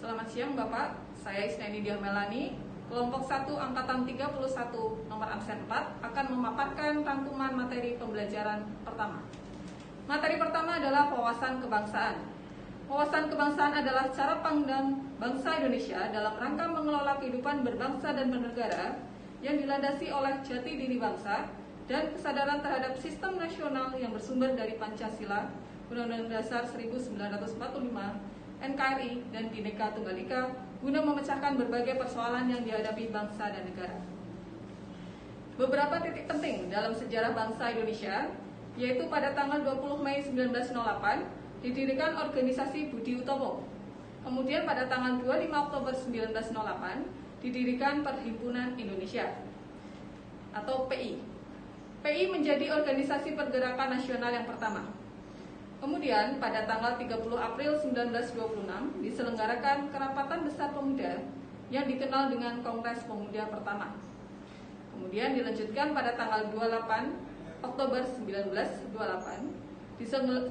Selamat siang Bapak, saya Isnani Diah Melani, kelompok 1 Angkatan 31 nomor absen 4 akan memaparkan rangkuman materi pembelajaran pertama. Materi pertama adalah wawasan kebangsaan. Wawasan kebangsaan adalah cara pandang bangsa Indonesia dalam rangka mengelola kehidupan berbangsa dan bernegara yang dilandasi oleh jati diri bangsa dan kesadaran terhadap sistem nasional yang bersumber dari Pancasila, Undang-Undang Dasar 1945, NKRI, dan Bhinneka Tunggal Ika guna memecahkan berbagai persoalan yang dihadapi bangsa dan negara. Beberapa titik penting dalam sejarah bangsa Indonesia, yaitu pada tanggal 20 Mei 1908 didirikan organisasi Budi Utomo. Kemudian pada tanggal 25 Oktober 1908 didirikan Perhimpunan Indonesia atau PI. PI menjadi organisasi pergerakan nasional yang pertama. Kemudian pada tanggal 30 April 1926 diselenggarakan Kerapatan Besar Pemuda yang dikenal dengan Kongres Pemuda pertama. Kemudian dilanjutkan pada tanggal 28 Oktober 1928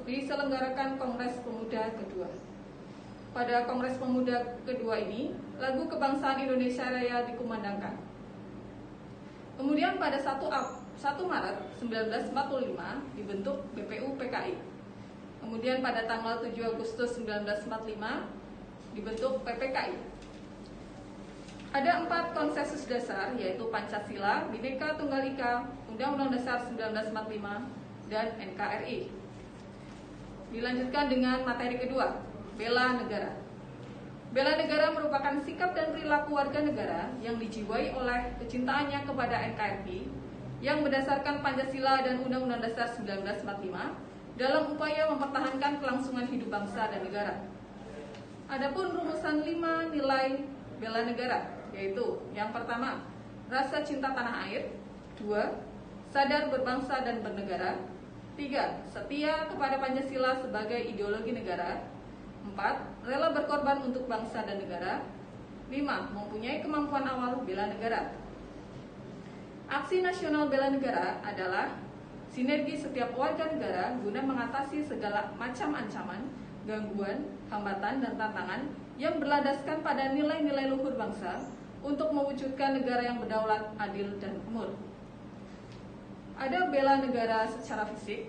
diselenggarakan Kongres Pemuda kedua. Pada Kongres Pemuda kedua ini, lagu kebangsaan Indonesia Raya dikumandangkan. Kemudian pada 1 Maret 1945 dibentuk BPU PKI. Kemudian pada tanggal 7 Agustus 1945 dibentuk PPKI. Ada 4 konsensus dasar, yaitu Pancasila, Bhinneka Tunggal Ika, Undang-Undang Dasar 1945, dan NKRI. Dilanjutkan dengan materi kedua, bela negara. Bela negara merupakan sikap dan perilaku warga negara yang dijiwai oleh kecintaannya kepada NKRI yang berdasarkan Pancasila dan Undang-Undang Dasar 1945 dalam upaya mempertahankan kelangsungan hidup bangsa dan negara. Adapun rumusan 5 nilai bela negara, yaitu yang pertama, rasa cinta tanah air; 2, sadar berbangsa dan bernegara; 3, setia kepada Pancasila sebagai ideologi negara; 4, rela berkorban untuk bangsa dan negara; 5, mempunyai kemampuan awal bela negara. Aksi nasional bela negara adalah sinergi setiap warga negara guna mengatasi segala macam ancaman, gangguan, hambatan, dan tantangan yang berlandaskan pada nilai-nilai luhur bangsa untuk mewujudkan negara yang berdaulat, adil, dan makmur. Ada bela negara secara fisik,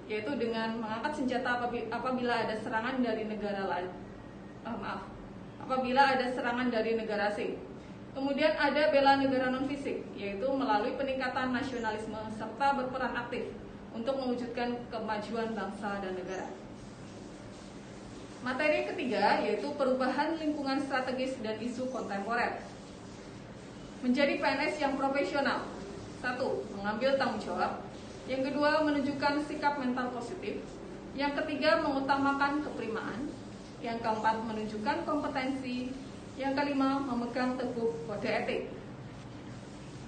yaitu dengan mengangkat senjata apabila ada serangan dari negara lain. Apabila ada serangan dari negara asing. Kemudian ada bela negara non-fisik, yaitu melalui peningkatan nasionalisme serta berperan aktif untuk mewujudkan kemajuan bangsa dan negara. Materi ketiga yaitu perubahan lingkungan strategis dan isu kontemporer. Menjadi PNS yang profesional. 1. Mengambil tanggung jawab. Yang kedua, menunjukkan sikap mental positif. Yang ketiga, mengutamakan keprimaan. Yang keempat, menunjukkan kompetensi. Yang kelima, memegang teguh kode etik.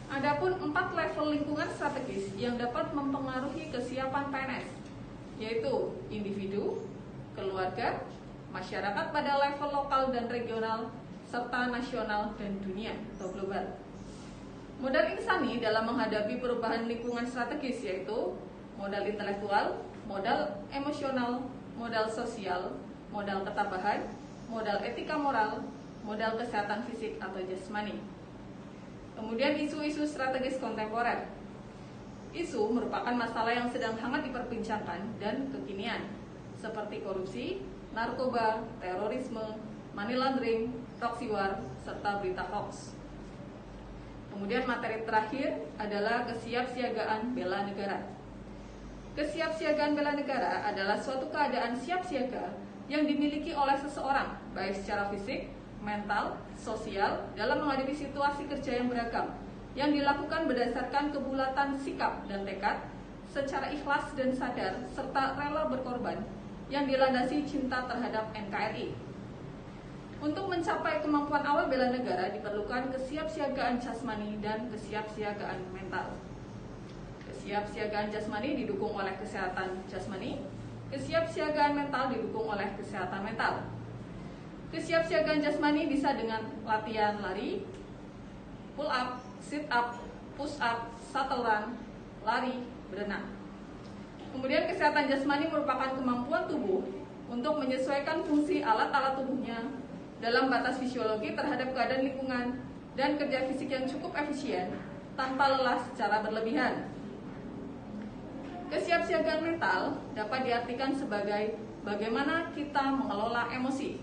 Adapun 4 level lingkungan strategis yang dapat mempengaruhi kesiapan PNS, yaitu individu, keluarga, masyarakat pada level lokal dan regional, serta nasional dan dunia atau global. Modal insani dalam menghadapi perubahan lingkungan strategis yaitu modal intelektual, modal emosional, modal sosial, modal ketabahan, modal etika moral, modal kesehatan fisik atau jasmani. Kemudian isu-isu strategis kontemporer. Isu merupakan masalah yang sedang hangat diperbincangkan dan kekinian, seperti korupsi, narkoba, terorisme, money laundering, proxy war, serta berita hoax. Kemudian materi terakhir adalah kesiapsiagaan bela negara. Kesiapsiagaan bela negara adalah suatu keadaan siap siaga yang dimiliki oleh seseorang, baik secara fisik, mental, sosial, dalam menghadapi situasi kerja yang beragam, yang dilakukan berdasarkan kebulatan sikap dan tekad, secara ikhlas dan sadar, serta rela berkorban, yang dilandasi cinta terhadap NKRI. Untuk mencapai kemampuan awal bela negara diperlukan kesiapsiagaan jasmani dan kesiapsiagaan mental. Kesiapsiagaan jasmani didukung oleh kesehatan jasmani, kesiapsiagaan mental didukung oleh kesehatan mental. Kesiapsiagaan jasmani bisa dengan latihan lari, pull up, sit up, push up, shuttle run, lari, berenang. Kemudian kesehatan jasmani merupakan kemampuan tubuh untuk menyesuaikan fungsi alat-alat tubuhnya dalam batas fisiologi terhadap keadaan lingkungan, dan kerja fisik yang cukup efisien tanpa lelah secara berlebihan. Kesiapsiagaan mental dapat diartikan sebagai bagaimana kita mengelola emosi.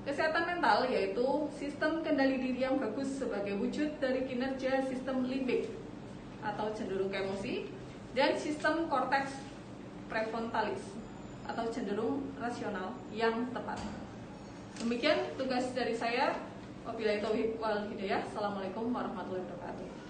Kesehatan mental yaitu sistem kendali diri yang bagus sebagai wujud dari kinerja sistem limbik atau cenderung ke emosi, dan sistem korteks prefrontalis atau cenderung rasional yang tepat. Demikian tugas dari saya. Wabillahi taufiq wal hidayah. Assalamualaikum warahmatullahi wabarakatuh.